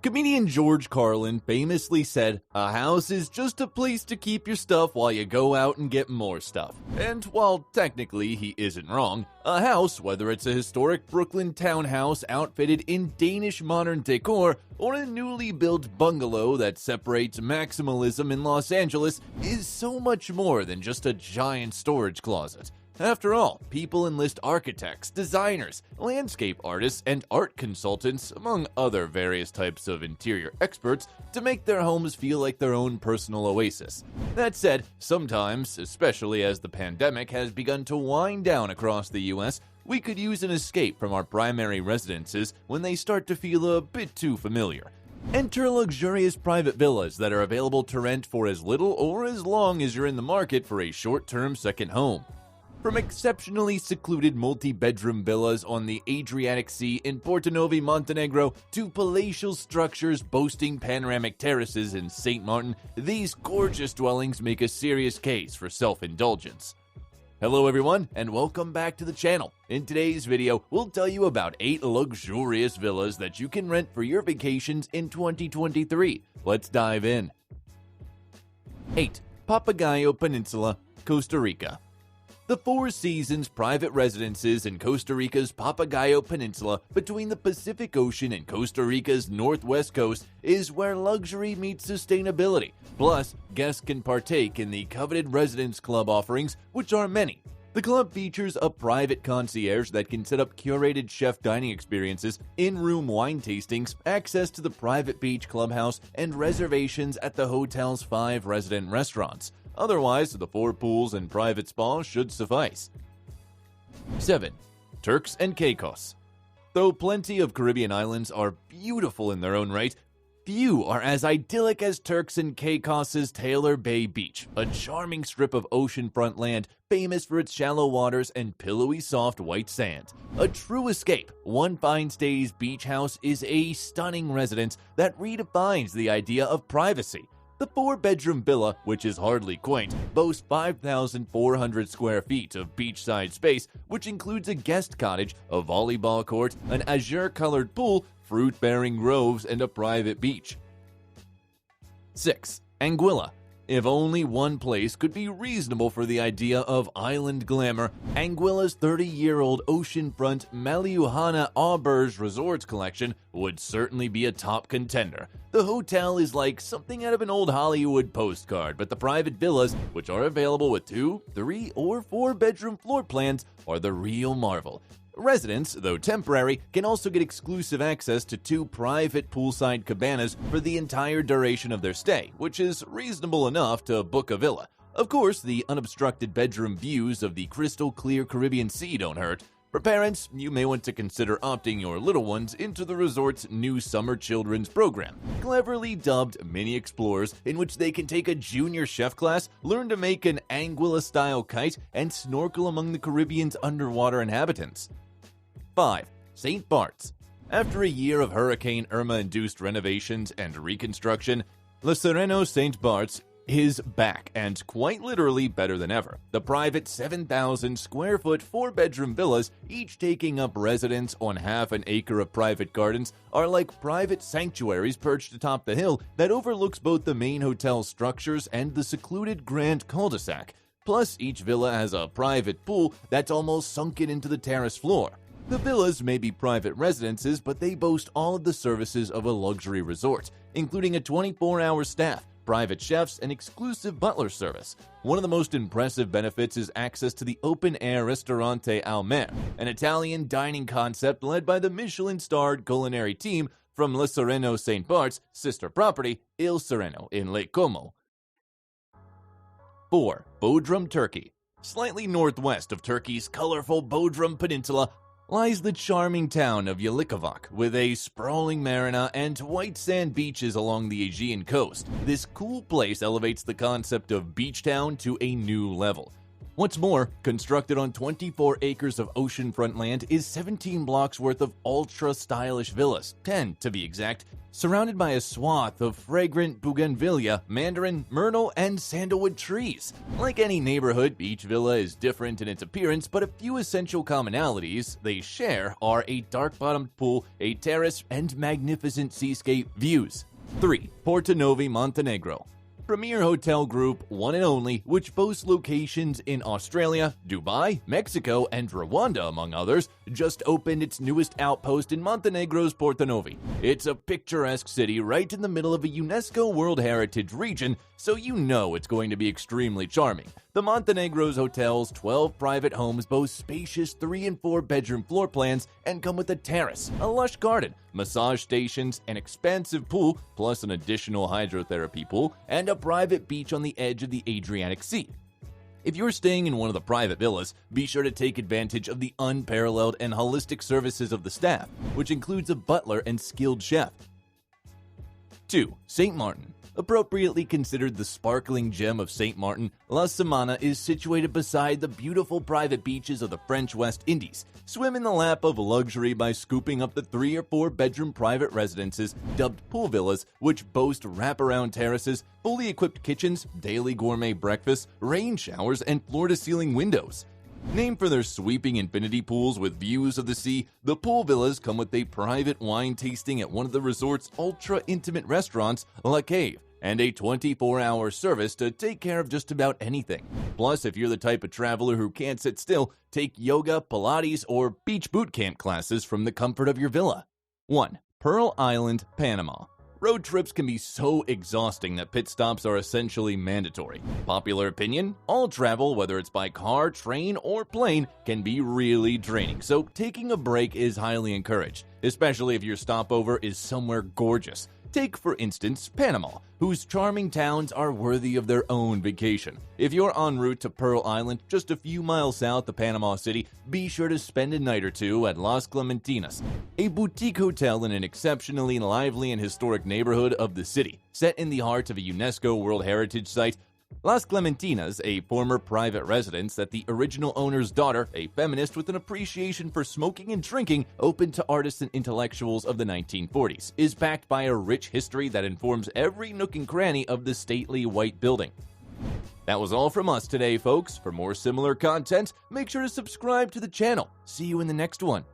Comedian George Carlin famously said, "A house is just a place to keep your stuff while you go out and get more stuff." And while technically he isn't wrong, a house, whether it's a historic Brooklyn townhouse outfitted in Danish modern decor or a newly built bungalow that separates maximalism in Los Angeles, is so much more than just a giant storage closet. After all, people enlist architects, designers, landscape artists, and art consultants, among other various types of interior experts, to make their homes feel like their own personal oasis. That said, sometimes, especially as the pandemic has begun to wind down across the US, we could use an escape from our primary residences when they start to feel a bit too familiar. Enter luxurious private villas that are available to rent for as little or as long as you're in the market for a short-term second home. From exceptionally secluded multi-bedroom villas on the Adriatic Sea in Porto Novo, Montenegro, to palatial structures boasting panoramic terraces in St. Martin, these gorgeous dwellings make a serious case for self-indulgence. Hello everyone, and welcome back to the channel. In today's video, we'll tell you about 8 luxurious villas that you can rent for your vacations in 2023. Let's dive in. 8. Papagayo Peninsula, Costa Rica. The Four Seasons private residences in Costa Rica's Papagayo Peninsula between the Pacific Ocean and Costa Rica's northwest coast is where luxury meets sustainability. Plus, guests can partake in the coveted Residence Club offerings, which are many. The club features a private concierge that can set up curated chef dining experiences, in-room wine tastings, access to the private beach clubhouse, and reservations at the hotel's 5 resident restaurants. Otherwise, the 4 pools and private spas should suffice. 7. Turks and Caicos. Though plenty of Caribbean islands are beautiful in their own right, few are as idyllic as Turks and Caicos' Taylor Bay Beach, a charming strip of oceanfront land famous for its shallow waters and pillowy soft white sand. A true escape, One Fine Stays Beach House is a stunning residence that redefines the idea of privacy. The 4-bedroom villa, which is hardly quaint, boasts 5,400 square feet of beachside space, which includes a guest cottage, a volleyball court, an azure-colored pool, fruit-bearing groves, and a private beach. 6. Anguilla. If only one place could be reasonable for the idea of island glamour, Anguilla's 30-year-old oceanfront Maliuhana Auberge Resorts collection would certainly be a top contender. The hotel is like something out of an old Hollywood postcard, but the private villas, which are available with 2, 3, or 4-bedroom floor plans, are the real marvel. Residents, though temporary, can also get exclusive access to 2 private poolside cabanas for the entire duration of their stay, which is reasonable enough to book a villa. Of course, the unobstructed bedroom views of the crystal-clear Caribbean Sea don't hurt. For parents, you may want to consider opting your little ones into the resort's new summer children's program, cleverly dubbed Mini Explorers, in which they can take a junior chef class, learn to make an Anguilla-style kite, and snorkel among the Caribbean's underwater inhabitants. 5. St. Bart's. After a year of Hurricane Irma-induced renovations and reconstruction, Le Sereno St. Bart's is back, and quite literally better than ever. The private 7,000 square foot 4-bedroom villas, each taking up residence on half an acre of private gardens, are like private sanctuaries perched atop the hill that overlooks both the main hotel structures and the secluded Grand Cul-de-sac. Plus, each villa has a private pool that's almost sunken into the terrace floor. The villas may be private residences, but they boast all of the services of a luxury resort, including a 24-hour staff, private chefs, and exclusive butler service. One of the most impressive benefits is access to the open-air Ristorante Al Mare, an Italian dining concept led by the Michelin-starred culinary team from Le Sereno St. Bart's sister property, Il Sereno, in Lake Como. 4. Bodrum Turkey. Slightly northwest of Turkey's colorful Bodrum Peninsula lies the charming town of Yalikavak, with a sprawling marina and white sand beaches along the Aegean coast. This cool place elevates the concept of beach town to a new level. What's more, constructed on 24 acres of oceanfront land is 17 blocks worth of ultra-stylish villas, 10 to be exact, surrounded by a swath of fragrant bougainvillea, mandarin, myrtle, and sandalwood trees. Like any neighborhood, each villa is different in its appearance, but a few essential commonalities they share are a dark-bottomed pool, a terrace, and magnificent seascape views. 3. Porto Novo, Montenegro. Premier hotel group, one and only, which boasts locations in Australia, Dubai, Mexico, and Rwanda, among others, just opened its newest outpost in Montenegro's Porto Novo. It's a picturesque city right in the middle of a UNESCO World Heritage region, so you know it's going to be extremely charming. The Montenegro's hotel's 12 private homes boast spacious 3- and 4-bedroom floor plans and come with a terrace, a lush garden, massage stations, an expansive pool, plus an additional hydrotherapy pool, and a private beach on the edge of the Adriatic Sea. If you're staying in one of the private villas, be sure to take advantage of the unparalleled and holistic services of the staff, which includes a butler and skilled chef. 2. St. Martin. Appropriately considered the sparkling gem of St. Martin, La Samana is situated beside the beautiful private beaches of the French West Indies. Swim in the lap of luxury by scooping up the 3- or 4-bedroom private residences dubbed pool villas, which boast wraparound terraces, fully equipped kitchens, daily gourmet breakfasts, rain showers, and floor-to-ceiling windows. Named for their sweeping infinity pools with views of the sea, the pool villas come with a private wine tasting at one of the resort's ultra-intimate restaurants, La Cave, and a 24-hour service to take care of just about anything. Plus, if you're the type of traveler who can't sit still, take yoga, Pilates, or beach boot camp classes from the comfort of your villa. 1. Pearl Island, Panama. Road trips can be so exhausting that pit stops are essentially mandatory. Popular opinion? All travel, whether it's by car, train, or plane, can be really draining, so taking a break is highly encouraged, especially if your stopover is somewhere gorgeous. Take, for instance, Panama, whose charming towns are worthy of their own vacation. If you're en route to Pearl Island, just a few miles south of Panama City, be sure to spend a night or two at Las Clementinas, a boutique hotel in an exceptionally lively and historic neighborhood of the city. Set in the heart of a UNESCO World Heritage Site, Las Clementinas, a former private residence that the original owner's daughter, a feminist with an appreciation for smoking and drinking, opened to artists and intellectuals of the 1940s, is backed by a rich history that informs every nook and cranny of the stately white building. That was all from us today, folks. For more similar content, make sure to subscribe to the channel. See you in the next one.